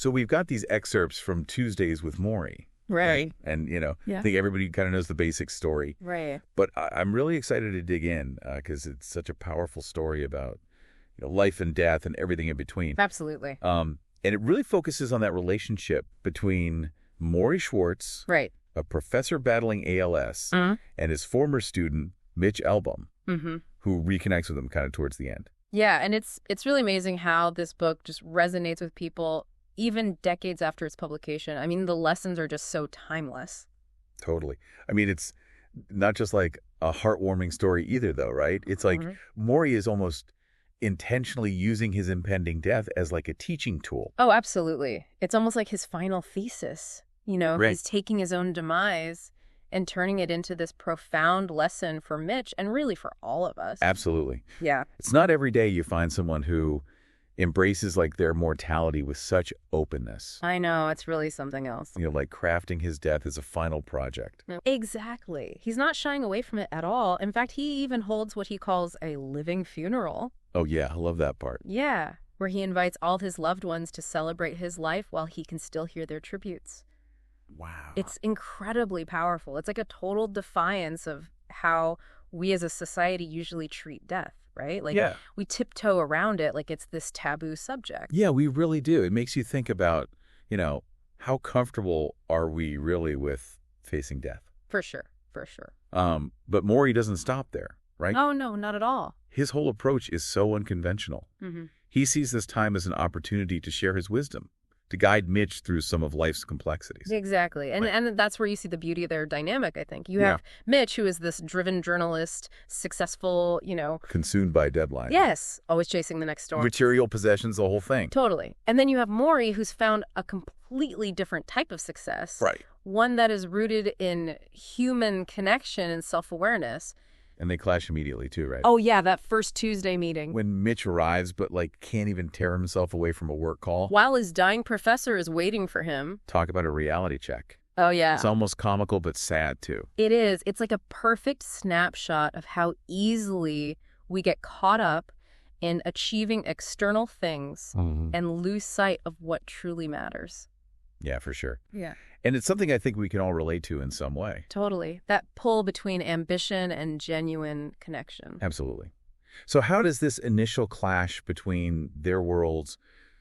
So we've got these excerpts from Tuesdays with Morrie. Right. And, Yeah. I think everybody kind of knows the basic story. Right. But I'm really excited to dig in because it's such a powerful story about life and death and everything in between. Absolutely. And it really focuses on that relationship between Morrie Schwartz, Right. a professor battling ALS, and his former student, Mitch Albom, who reconnects with him kind of towards the end. Yeah, and it's really amazing how this book just resonates with people even decades after its publication. I mean, the lessons are just so timeless. Totally. I mean, it's not just like a heartwarming story either, though, right? It's like Morrie is almost intentionally using his impending death as like a teaching tool. Oh, absolutely. It's almost like his final thesis. Right. He's taking his own demise and turning it into this profound lesson for Mitch and really for all of us. Absolutely. Yeah. It's not every day you find someone who embraces like their mortality with such openness. I know. It's really something else. Like crafting his death as a final project. Exactly. He's not shying away from it at all. In fact, he even holds what he calls a living funeral. Oh, yeah. I love that part. Yeah. Where he invites all his loved ones to celebrate his life while he can still hear their tributes. Wow. It's incredibly powerful. It's like a total defiance of how we as a society usually treat death, right? Like we tiptoe around it like it's this taboo subject. Yeah, we really do. It makes you think about, how comfortable are we really with facing death? For sure. For sure. But Morrie doesn't stop there, right? Oh, no, not at all. His whole approach is so unconventional. He sees this time as an opportunity to share his wisdom, to guide Mitch through some of life's complexities. Exactly. And that's where you see the beauty of their dynamic, I think. You have Mitch, who is this driven journalist, successful, Consumed by deadlines. Yes. Always chasing the next storm. Material possessions, the whole thing. Totally. And then you have Morrie, who's found a completely different type of success. Right. One that is rooted in human connection and self-awareness. And they clash immediately, too, right? Oh, yeah, that first Tuesday meeting. When Mitch arrives, but, can't even tear himself away from a work call. While his dying professor is waiting for him. Talk about a reality check. Oh, yeah. It's almost comical, but sad, too. It is. It's like a perfect snapshot of how easily we get caught up in achieving external things and lose sight of what truly matters. Yeah, for sure. Yeah. And it's something I think we can all relate to in some way. Totally. That pull between ambition and genuine connection. Absolutely. So how does this initial clash between their worlds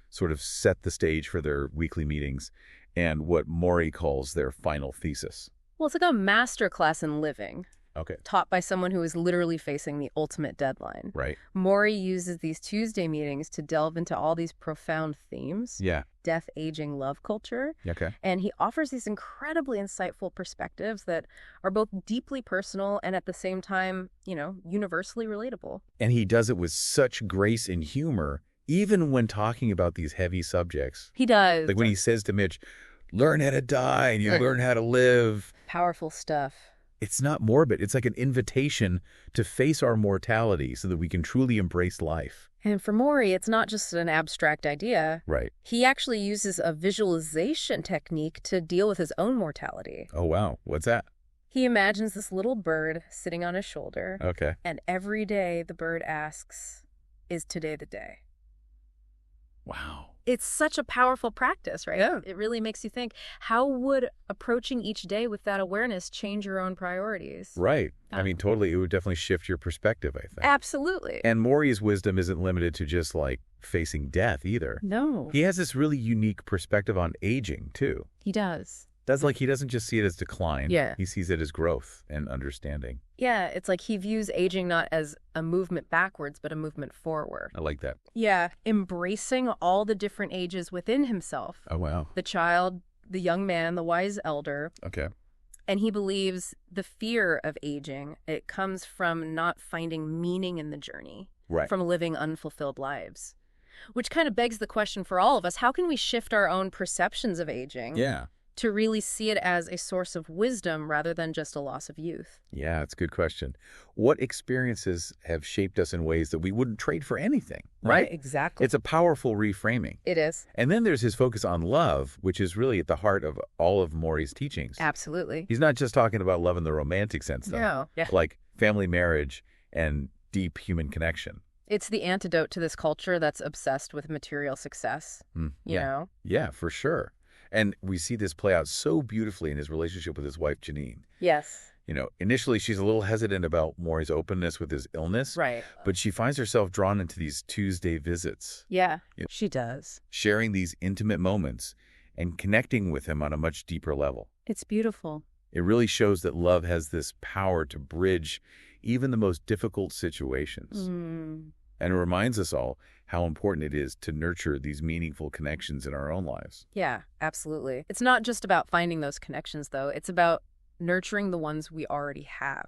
sort of set the stage for their weekly meetings and what Morrie calls their final thesis? Well, it's like a master class in living. Okay. Taught by someone who is literally facing the ultimate deadline. Right. Morrie uses these Tuesday meetings to delve into all these profound themes. Yeah. Death, aging, love culture. Okay. And he offers these incredibly insightful perspectives that are both deeply personal and at the same time, universally relatable. And he does it with such grace and humor, even when talking about these heavy subjects. He does. Like when he says to Mitch, learn how to die and you learn how to live. Powerful stuff. It's not morbid. It's like an invitation to face our mortality so that we can truly embrace life. And for Morrie, it's not just an abstract idea. Right. He actually uses a visualization technique to deal with his own mortality. Oh, wow. What's that? He imagines this little bird sitting on his shoulder. Okay. And every day the bird asks, is today the day? Wow. It's such a powerful practice, right? Yeah. It really makes you think, how would approaching each day with that awareness change your own priorities? Right. I mean, totally. It would definitely shift your perspective, I think. Absolutely. And Morrie's wisdom isn't limited to just facing death either. No. He has this really unique perspective on aging, too. He does. That's he doesn't just see it as decline. Yeah. He sees it as growth and understanding. Yeah, it's like he views aging not as a movement backwards, but a movement forward. I like that. Yeah, embracing all the different ages within himself. Oh, wow. The child, the young man, the wise elder. Okay. And he believes the fear of aging, it comes from not finding meaning in the journey. Right. From living unfulfilled lives. Which kind of begs the question for all of us, how can we shift our own perceptions of aging? Yeah. To really see it as a source of wisdom rather than just a loss of youth? Yeah, that's a good question. What experiences have shaped us in ways that we wouldn't trade for anything, right? Exactly. It's a powerful reframing. It is. And then there's his focus on love, which is really at the heart of all of Morrie's teachings. Absolutely. He's not just talking about love in the romantic sense, though. No. Yeah. Like family marriage and deep human connection. It's the antidote to this culture that's obsessed with material success, you know? Yeah, for sure. And we see this play out so beautifully in his relationship with his wife, Janine. Yes. Initially she's a little hesitant about Morrie's openness with his illness. Right. But she finds herself drawn into these Tuesday visits. Yeah, she does. Sharing these intimate moments and connecting with him on a much deeper level. It's beautiful. It really shows that love has this power to bridge even the most difficult situations. And it reminds us all how important it is to nurture these meaningful connections in our own lives. Yeah, absolutely. It's not just about finding those connections, though. It's about nurturing the ones we already have,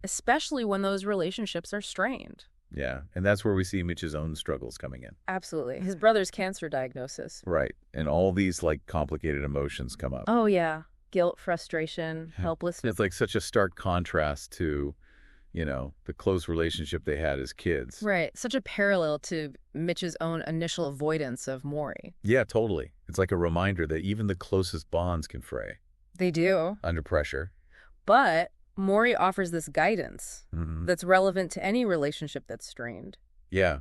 especially when those relationships are strained. Yeah, and that's where we see Mitch's own struggles coming in. Absolutely. His brother's cancer diagnosis. Right, and all these complicated emotions come up. Oh, yeah. Guilt, frustration, helplessness. It's like such a stark contrast to, the close relationship they had as kids. Right. Such a parallel to Mitch's own initial avoidance of Morrie. Yeah, totally. It's like a reminder that even the closest bonds can fray. They do. Under pressure. But Morrie offers this guidance that's relevant to any relationship that's strained. Yeah.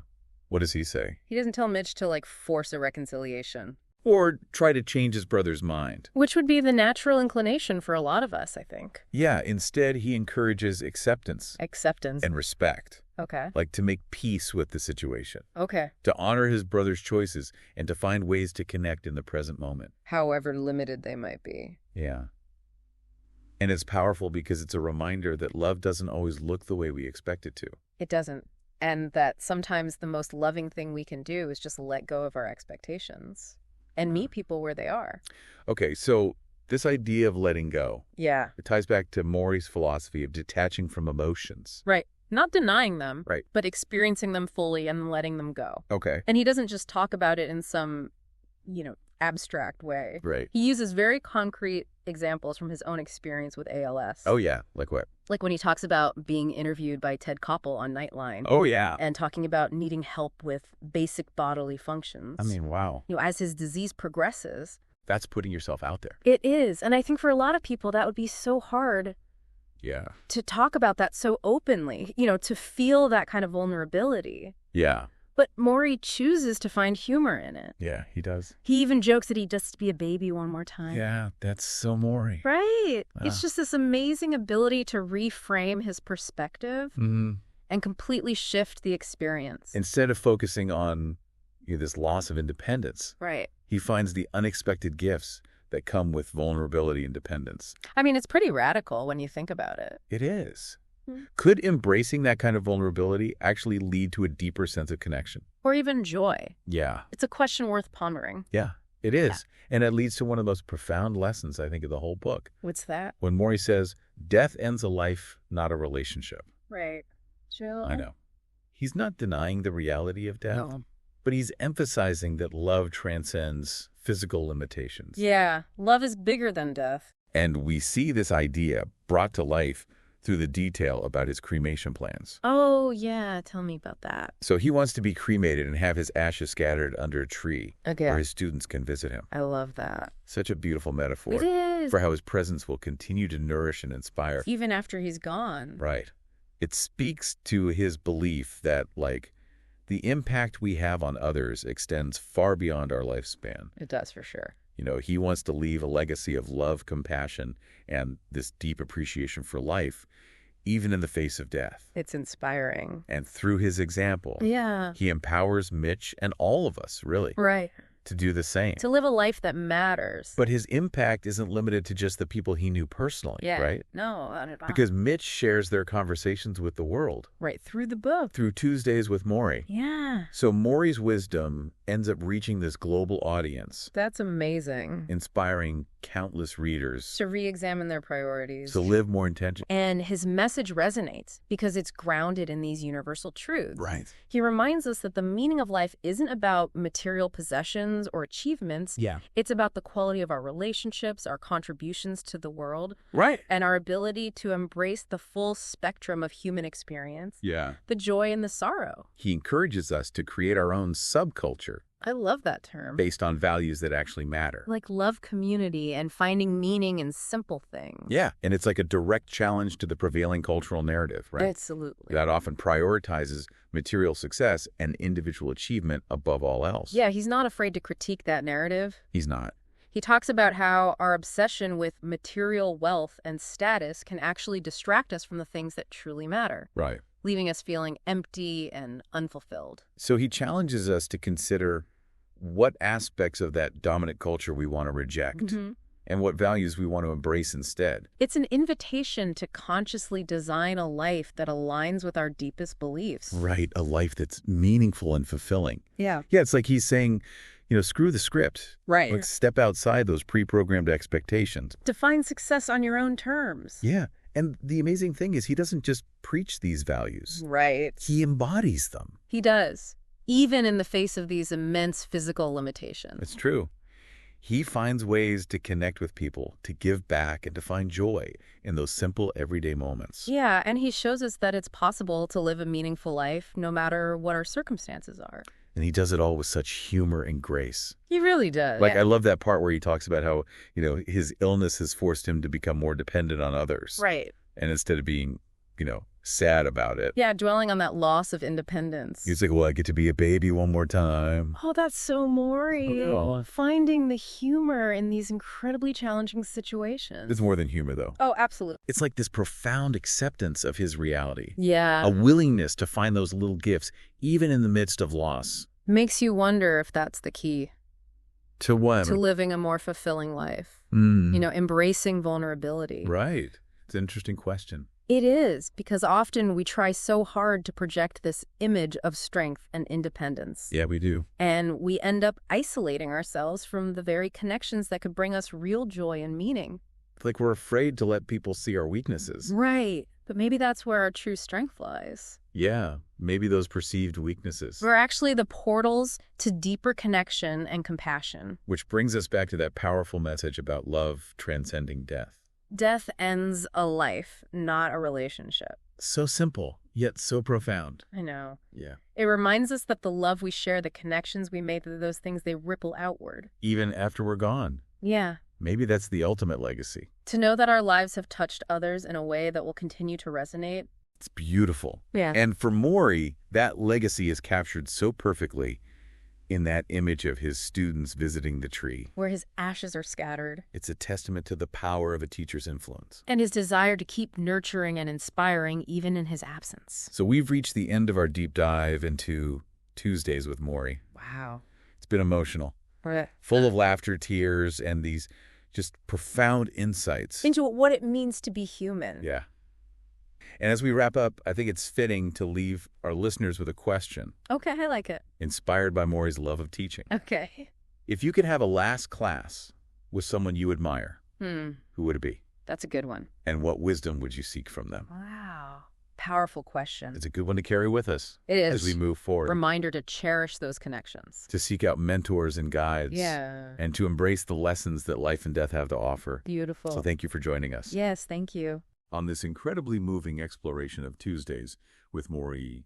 What does he say? He doesn't tell Mitch to, force a reconciliation. Or try to change his brother's mind. Which would be the natural inclination for a lot of us, I think. Yeah, instead he encourages acceptance. Acceptance. And respect. Okay. To make peace with the situation. Okay. To honor his brother's choices and to find ways to connect in the present moment. However limited they might be. Yeah. And it's powerful because it's a reminder that love doesn't always look the way we expect it to. It doesn't. And that sometimes the most loving thing we can do is just let go of our expectations and meet people where they are. Okay, so this idea of letting go. Yeah. It ties back to Morrie's philosophy of detaching from emotions. Right. Not denying them, right, but experiencing them fully and letting them go. Okay. And he doesn't just talk about it in some, abstract way. Right. He uses very concrete examples from his own experience with ALS. Oh, yeah. Like what? Like when he talks about being interviewed by Ted Koppel on Nightline. Oh, yeah. And talking about needing help with basic bodily functions. I mean, wow. As his disease progresses. That's putting yourself out there. It is. And I think for a lot of people, that would be so hard. Yeah. To talk about that so openly, to feel that kind of vulnerability. Yeah. But Morrie chooses to find humor in it. Yeah, he does. He even jokes that he just be a baby one more time. Yeah, that's so Morrie. Right. It's just this amazing ability to reframe his perspective and completely shift the experience. Instead of focusing on this loss of independence, right, he finds the unexpected gifts that come with vulnerability and dependence. I mean, it's pretty radical when you think about it. It is. Could embracing that kind of vulnerability actually lead to a deeper sense of connection? Or even joy? Yeah. It's a question worth pondering. Yeah, it is. Yeah. And it leads to one of the most profound lessons, I think, of the whole book. What's that? When Morrie says, death ends a life, not a relationship. Right. Jill? I know. He's not denying the reality of death, no, but he's emphasizing that love transcends physical limitations. Yeah, love is bigger than death. And we see this idea brought to life through the detail about his cremation plans. Oh, yeah. Tell me about that. So he wants to be cremated and have his ashes scattered under a tree where his students can visit him. I love that. Such a beautiful metaphor. It is. For how his presence will continue to nourish and inspire. Even after he's gone. Right. It speaks to his belief that, the impact we have on others extends far beyond our lifespan. It does, for sure. He wants to leave a legacy of love, compassion, and this deep appreciation for life, even in the face of death. It's inspiring. And through his example, he empowers Mitch and all of us, really, right, to do the same. To live a life that matters. But his impact isn't limited to just the people he knew personally, right? No, not at all. Because Mitch shares their conversations with the world. Right, through the book. Through Tuesdays with Morrie. Yeah. So Morrie's wisdom ends up reaching this global audience. That's amazing. Inspiring countless readers. To re-examine their priorities. To live more intentionally. And his message resonates because it's grounded in these universal truths. Right. He reminds us that the meaning of life isn't about material possessions or achievements. Yeah. It's about the quality of our relationships, our contributions to the world. Right. And our ability to embrace the full spectrum of human experience. Yeah. The joy and the sorrow. He encourages us to create our own subculture I love that term. based on values that actually matter. Like love community and finding meaning in simple things. Yeah, and it's like a direct challenge to the prevailing cultural narrative, right? Absolutely. That often prioritizes material success and individual achievement above all else. Yeah, he's not afraid to critique that narrative. He's not. He talks about how our obsession with material wealth and status can actually distract us from the things that truly matter, Right. leaving us feeling empty and unfulfilled. So he challenges us to consider what aspects of that dominant culture we want to reject and what values we want to embrace instead. It's an invitation to consciously design a life that aligns with our deepest beliefs. Right, a life that's meaningful and fulfilling. Yeah. Yeah, it's like he's saying, screw the script. Right. Like, step outside those pre-programmed expectations. Define success on your own terms. Yeah, and the amazing thing is he doesn't just preach these values. Right. He embodies them. He does, even in the face of these immense physical limitations. It's true. He finds ways to connect with people, to give back, and to find joy in those simple, everyday moments. Yeah, and he shows us that it's possible to live a meaningful life no matter what our circumstances are. And he does it all with such humor and grace. He really does. Like, I love that part where he talks about how, his illness has forced him to become more dependent on others. Right. And instead of being, sad about it. Yeah, dwelling on that loss of independence. He's like, well, I get to be a baby one more time. Oh, that's so Morrie. Oh. Finding the humor in these incredibly challenging situations. It's more than humor, though. Oh, absolutely. It's like this profound acceptance of his reality. Yeah. A willingness to find those little gifts, even in the midst of loss. Makes you wonder if that's the key. To what? To living a more fulfilling life. Embracing vulnerability. Right. It's an interesting question. It is, because often we try so hard to project this image of strength and independence. Yeah, we do. And we end up isolating ourselves from the very connections that could bring us real joy and meaning. It's like we're afraid to let people see our weaknesses. Right. But maybe that's where our true strength lies. Yeah, maybe those perceived weaknesses. We're actually the portals to deeper connection and compassion. Which brings us back to that powerful message about love transcending death. Death ends a life, not a relationship. So simple, yet so profound. I know. Yeah. It reminds us that the love we share, the connections we make, those things, they ripple outward. Even after we're gone. Yeah. Maybe that's the ultimate legacy. To know that our lives have touched others in a way that will continue to resonate. It's beautiful. Yeah. And for Morrie, that legacy is captured so perfectly in that image of his students visiting the tree. Where his ashes are scattered. It's a testament to the power of a teacher's influence. And his desire to keep nurturing and inspiring even in his absence. So we've reached the end of our deep dive into Tuesdays with Morrie. Wow. It's been emotional. Full of laughter, tears, and these just profound insights. Into what it means to be human. Yeah. And as we wrap up, I think it's fitting to leave our listeners with a question. Okay, I like it. Inspired by Morrie's love of teaching. Okay. If you could have a last class with someone you admire, who would it be? That's a good one. And what wisdom would you seek from them? Wow. Powerful question. It's a good one to carry with us. It is. As we move forward. Reminder to cherish those connections. To seek out mentors and guides. Yeah. And to embrace the lessons that life and death have to offer. Beautiful. So thank you for joining us. Yes, thank you. On this incredibly moving exploration of Tuesdays with Morrie